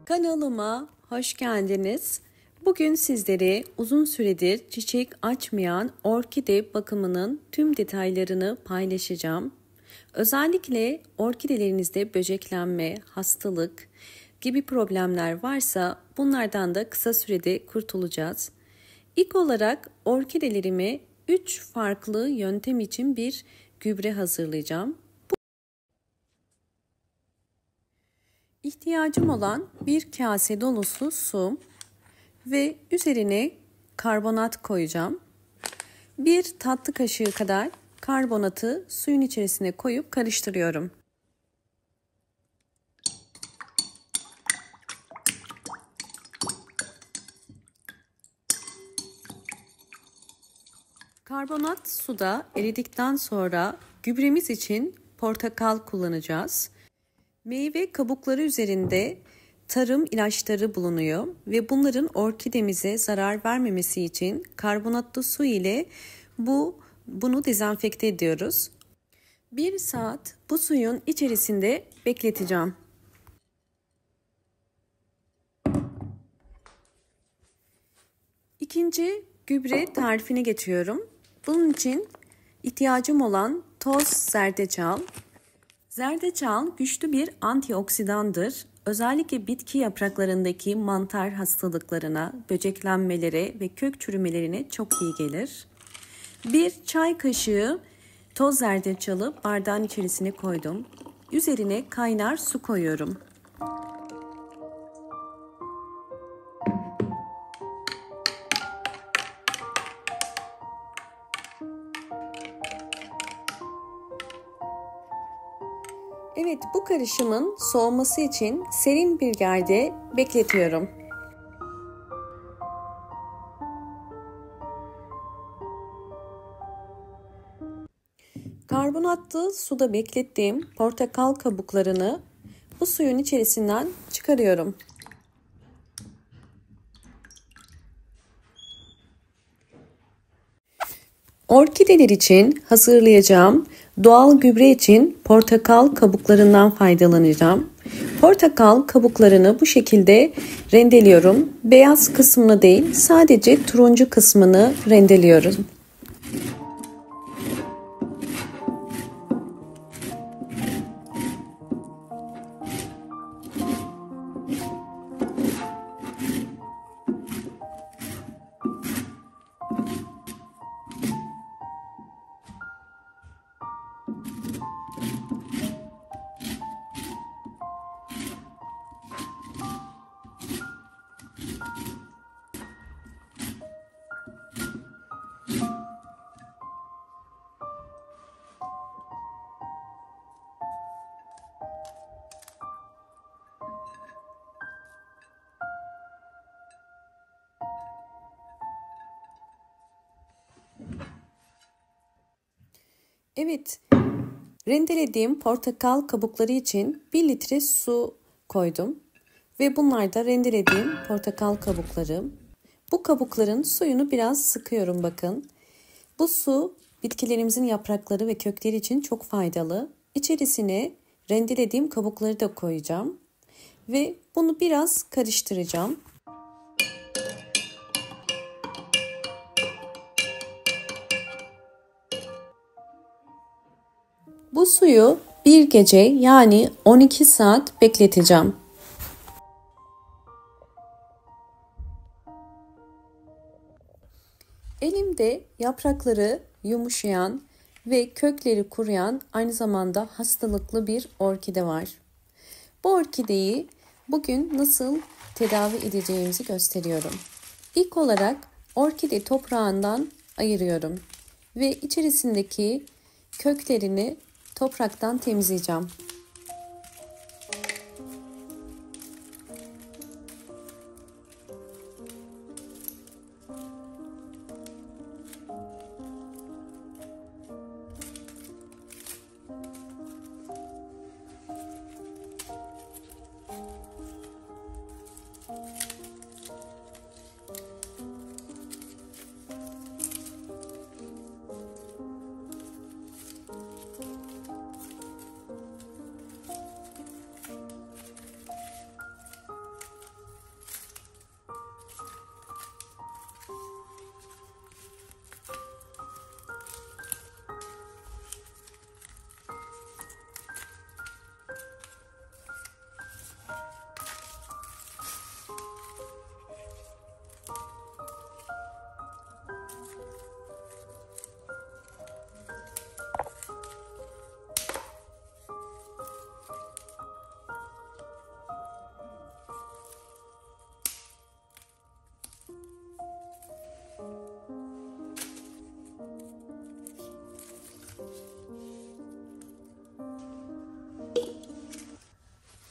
Kanalıma hoş geldiniz. Bugün sizlere uzun süredir çiçek açmayan orkide bakımının tüm detaylarını paylaşacağım. Özellikle orkidelerinizde böceklenme, hastalık gibi problemler varsa bunlardan da kısa sürede kurtulacağız. İlk olarak orkidelerime 3 farklı yöntem için bir gübre hazırlayacağım. İhtiyacım olan bir kase dolusu su ve üzerine karbonat koyacağım. Bir tatlı kaşığı kadar karbonatı suyun içerisine koyup karıştırıyorum. Karbonat suda eridikten sonra gübremiz için portakal kullanacağız. Meyve kabukları üzerinde tarım ilaçları bulunuyor ve bunların orkidemize zarar vermemesi için karbonatlı su ile bunu dezenfekte ediyoruz. 1 saat bu suyun içerisinde bekleteceğim. İkinci gübre tarifine geçiyorum. Bunun için ihtiyacım olan toz zerdeçal. Zerdeçal güçlü bir antioksidandır. Özellikle bitki yapraklarındaki mantar hastalıklarına, böceklenmelere ve kök çürümelerine çok iyi gelir. 1 çay kaşığı toz zerdeçalı bardağın içerisine koydum. Üzerine kaynar su koyuyorum. Evet, bu karışımın soğuması için serin bir yerde bekletiyorum. Karbonatlı suda beklettiğim portakal kabuklarını bu suyun içerisinden çıkarıyorum. Orkideler için hazırlayacağım doğal gübre için portakal kabuklarından faydalanacağım. Portakal kabuklarını bu şekilde rendeliyorum. Beyaz kısmını değil, sadece turuncu kısmını rendeliyorum. Evet, rendelediğim portakal kabukları için 1 litre su koydum. Ve bunlar da rendelediğim portakal kabukları. Bu kabukların suyunu biraz sıkıyorum bakın. Bu su bitkilerimizin yaprakları ve kökleri için çok faydalı. İçerisine rendelediğim kabukları da koyacağım. Ve bunu biraz karıştıracağım. Bu suyu bir gece yani 12 saat bekleteceğim. Elimde yaprakları yumuşayan ve kökleri kuruyan aynı zamanda hastalıklı bir orkide var. Bu orkideyi bugün nasıl tedavi edeceğimizi gösteriyorum. İlk olarak orkide toprağından ayırıyorum ve içerisindeki köklerini topraktan temizleyeceğim.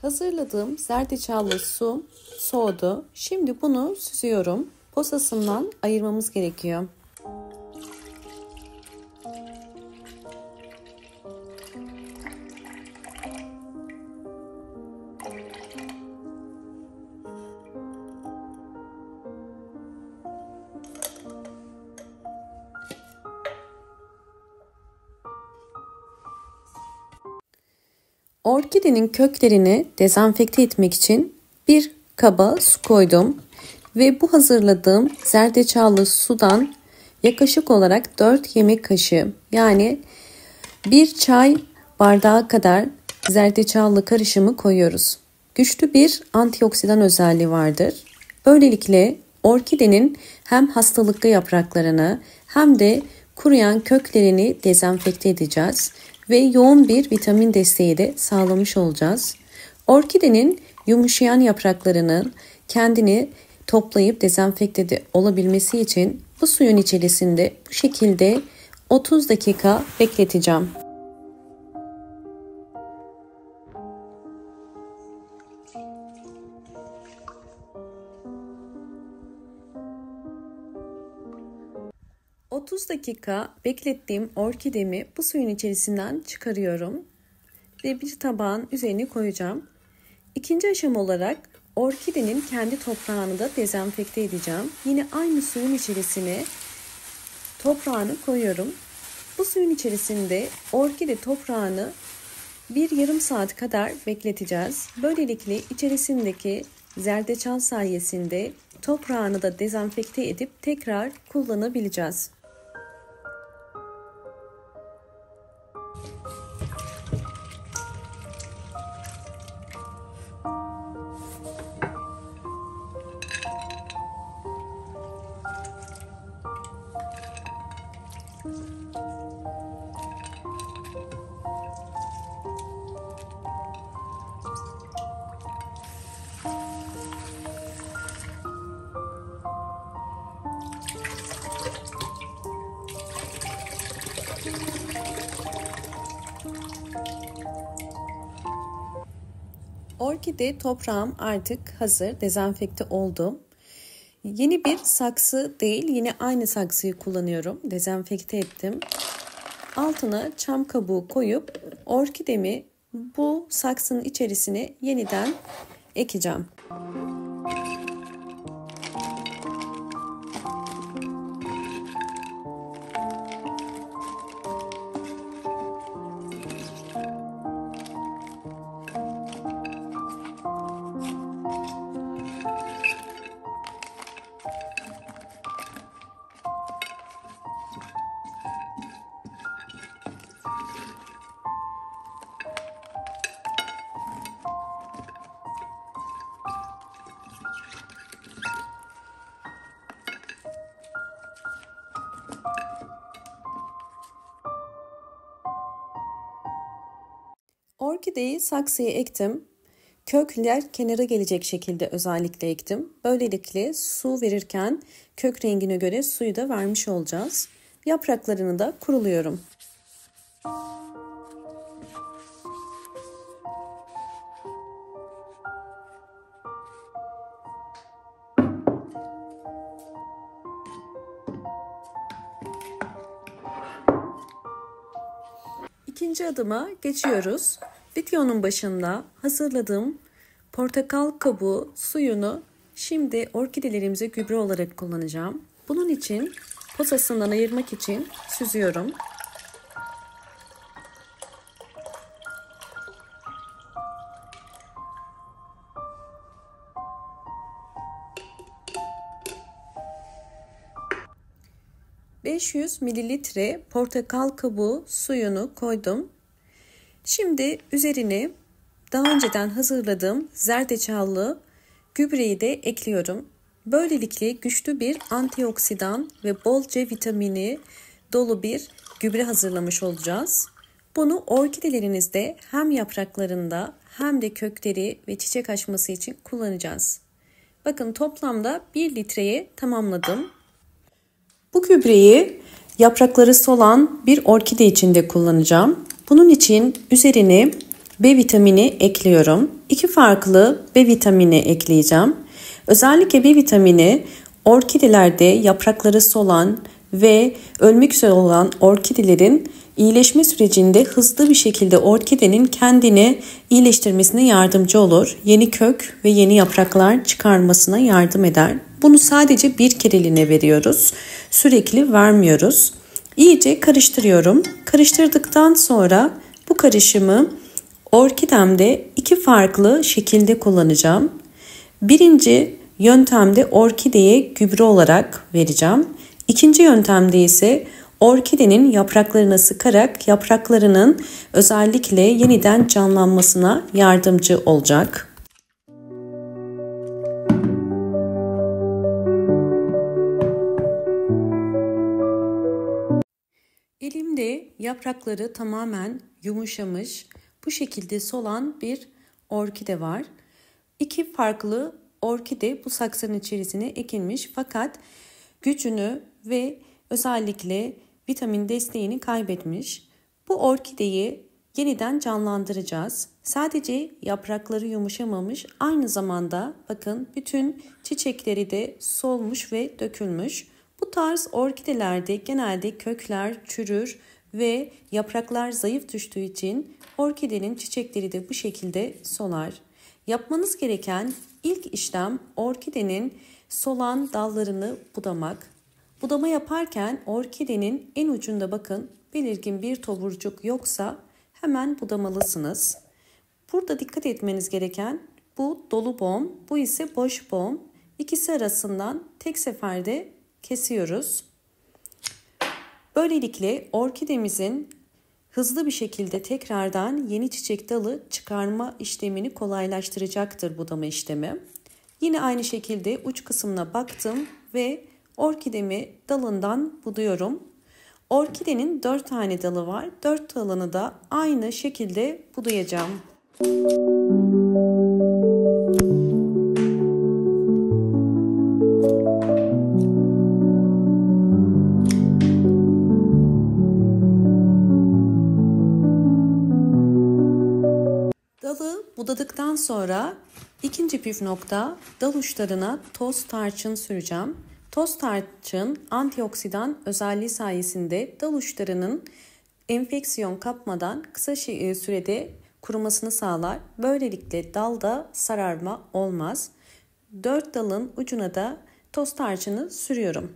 Hazırladığım zerdeçallı su soğudu. Şimdi bunu süzüyorum. Posasından ayırmamız gerekiyor. Orkidenin köklerini dezenfekte etmek için bir kaba su koydum ve bu hazırladığım zerdeçallı sudan yaklaşık olarak 4 yemek kaşığı yani 1 çay bardağı kadar zerdeçallı karışımı koyuyoruz. Güçlü bir antioksidan özelliği vardır. Böylelikle orkidenin hem hastalıklı yapraklarını hem de kuruyan köklerini dezenfekte edeceğiz ve yoğun bir vitamin desteği de sağlamış olacağız. Orkidenin yumuşayan yapraklarının kendini toplayıp dezenfekte olabilmesi için bu suyun içerisinde bu şekilde 30 dakika bekleteceğim. ...30 dakika beklettiğim orkidemi bu suyun içerisinden çıkarıyorum ve bir tabağın üzerine koyacağım. İkinci aşama olarak orkidenin kendi toprağını da dezenfekte edeceğim. Yine aynı suyun içerisine toprağını koyuyorum. Bu suyun içerisinde orkide toprağını bir yarım saat kadar bekleteceğiz. Böylelikle içerisindeki zerdeçal sayesinde toprağını da dezenfekte edip tekrar kullanabileceğiz. Orkide toprağım artık hazır, dezenfekte oldu. Yeni bir saksı değil, yine aynı saksıyı kullanıyorum. Dezenfekte ettim. Altına çam kabuğu koyup orkidemi bu saksının içerisine yeniden ekeceğim. Orkideyi saksıya ektim. Kökler kenara gelecek şekilde özellikle ektim. Böylelikle su verirken kök rengine göre suyu da vermiş olacağız. Yapraklarını da kuruluyorum. İkinci adıma geçiyoruz. Videonun başında hazırladığım portakal kabuğu suyunu şimdi orkidelerimize gübre olarak kullanacağım. Bunun için posasından ayırmak için süzüyorum. ...500 mililitre portakal kabuğu suyunu koydum. Şimdi üzerine daha önceden hazırladığım zerdeçallı gübreyi de ekliyorum. Böylelikle güçlü bir antioksidan ve bolca vitamini dolu bir gübre hazırlamış olacağız. Bunu orkidelerinizde hem yapraklarında hem de kökleri ve çiçek açması için kullanacağız. Bakın toplamda 1 litreye tamamladım. Bu gübreyi yaprakları solan bir orkide için de kullanacağım. Bunun için üzerine B vitamini ekliyorum. 2 farklı B vitamini ekleyeceğim. Özellikle B vitamini orkidelerde yaprakları solan ve ölmek üzere olan orkidelerin iyileşme sürecinde hızlı bir şekilde orkidenin kendini iyileştirmesine yardımcı olur. Yeni kök ve yeni yapraklar çıkarmasına yardım eder. Bunu sadece bir kereliğine veriyoruz. Sürekli vermiyoruz. İyice karıştırıyorum. Karıştırdıktan sonra bu karışımı orkidemde 2 farklı şekilde kullanacağım. Birinci yöntemde orkideye gübre olarak vereceğim. İkinci yöntemde ise orkidenin yapraklarına sıkarak yapraklarının özellikle yeniden canlanmasına yardımcı olacak. Elimde yaprakları tamamen yumuşamış, bu şekilde solan bir orkide var. 2 farklı orkide bu saksının içerisine ekilmiş fakat gücünü ve özellikle vitamin desteğini kaybetmiş. Bu orkideyi yeniden canlandıracağız. Sadece yaprakları yumuşamamış, aynı zamanda bakın bütün çiçekleri de solmuş ve dökülmüş. Bu tarz orkidelerde genelde kökler çürür ve yapraklar zayıf düştüğü için orkidenin çiçekleri de bu şekilde solar. Yapmanız gereken ilk işlem orkidenin solan dallarını budamak. Budama yaparken orkidenin en ucunda bakın belirgin bir tomurcuk yoksa hemen budamalısınız. Burada dikkat etmeniz gereken bu dolu bom, bu ise boş bom. İkisi arasından tek seferde kesiyoruz. Böylelikle orkidemizin hızlı bir şekilde tekrardan yeni çiçek dalı çıkarma işlemini kolaylaştıracaktır budama işlemi. Yine aynı şekilde uç kısmına baktım ve orkidemi dalından buduyorum. Orkidenin 4 tane dalı var. 4 dalını da aynı şekilde budayacağım. Dalı budadıktan sonra ikinci püf nokta, dal uçlarına toz tarçın süreceğim. Toz tarçın antioksidan özelliği sayesinde dal uçlarının enfeksiyon kapmadan kısa sürede kurumasını sağlar. Böylelikle dalda sararma olmaz. 4 dalın ucuna da toz tarçını sürüyorum.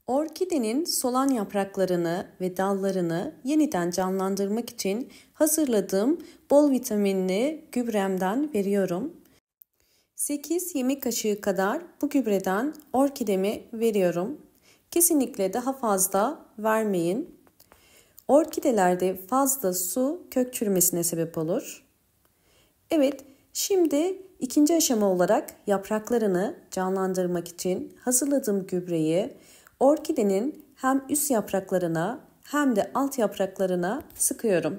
Orkidenin solan yapraklarını ve dallarını yeniden canlandırmak için hazırladığım bol vitaminli gübremden veriyorum. 8 yemek kaşığı kadar bu gübreden orkideme veriyorum. Kesinlikle daha fazla vermeyin. Orkidelerde fazla su kök çürümesine sebep olur. Evet, şimdi ikinci aşama olarak yapraklarını canlandırmak için hazırladığım gübreyi orkidenin hem üst yapraklarına hem de alt yapraklarına sıkıyorum.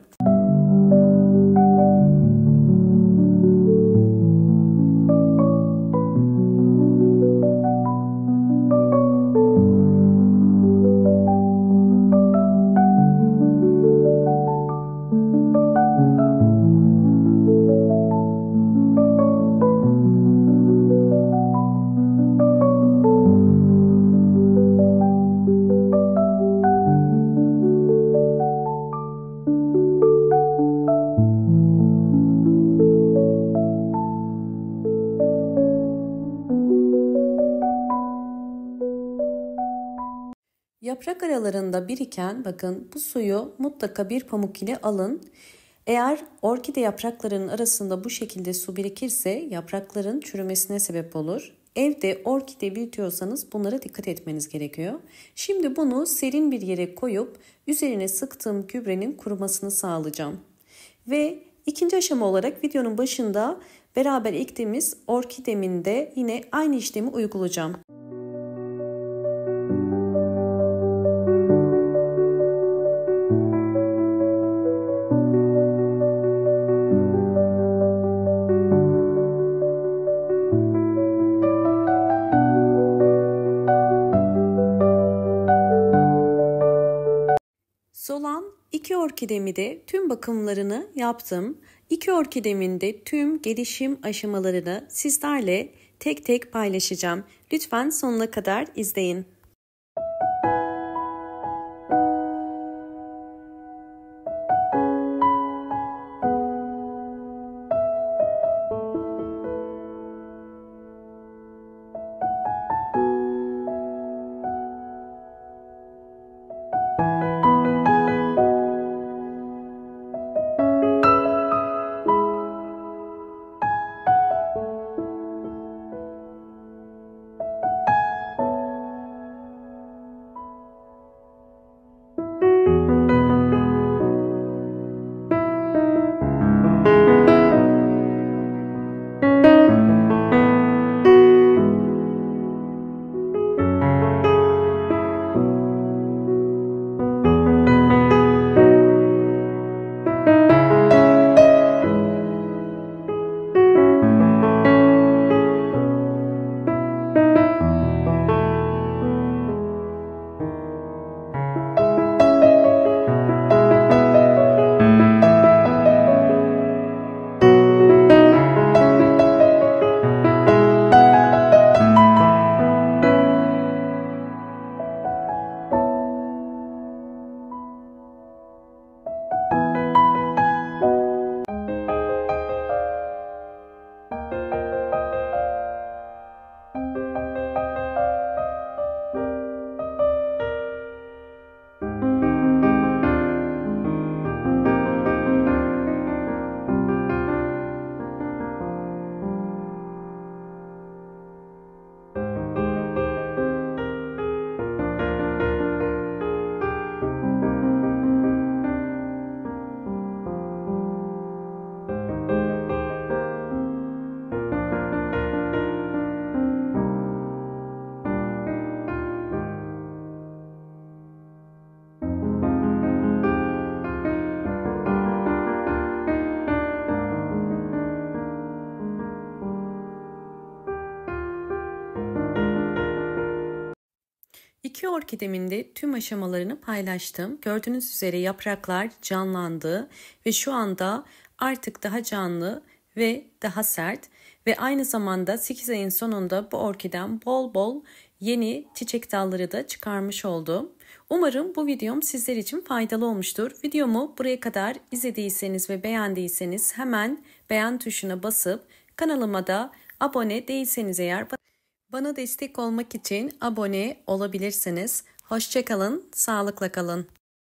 Yaprak aralarında biriken bakın bu suyu mutlaka bir pamuk ile alın. Eğer orkide yapraklarının arasında bu şekilde su birikirse yaprakların çürümesine sebep olur. Evde orkide büyütüyorsanız bunlara dikkat etmeniz gerekiyor. Şimdi bunu serin bir yere koyup üzerine sıktığım gübrenin kurumasını sağlayacağım. Ve ikinci aşama olarak videonun başında beraber ektiğimiz orkideminde yine aynı işlemi uygulayacağım. orkidemi de tüm bakımlarını yaptım. 2 orkidemin de tüm gelişim aşamalarını sizlerle tek tek paylaşacağım. Lütfen sonuna kadar izleyin. İki orkidemin de tüm aşamalarını paylaştım. Gördüğünüz üzere yapraklar canlandı ve şu anda artık daha canlı ve daha sert ve aynı zamanda 8 ayın sonunda bu orkidem bol bol yeni çiçek dalları da çıkarmış oldu. Umarım bu videom sizler için faydalı olmuştur. Videomu buraya kadar izlediyseniz ve beğendiyseniz hemen beğen tuşuna basıp kanalıma da abone değilseniz eğer bana destek olmak için abone olabilirsiniz. Hoşça kalın, sağlıkla kalın.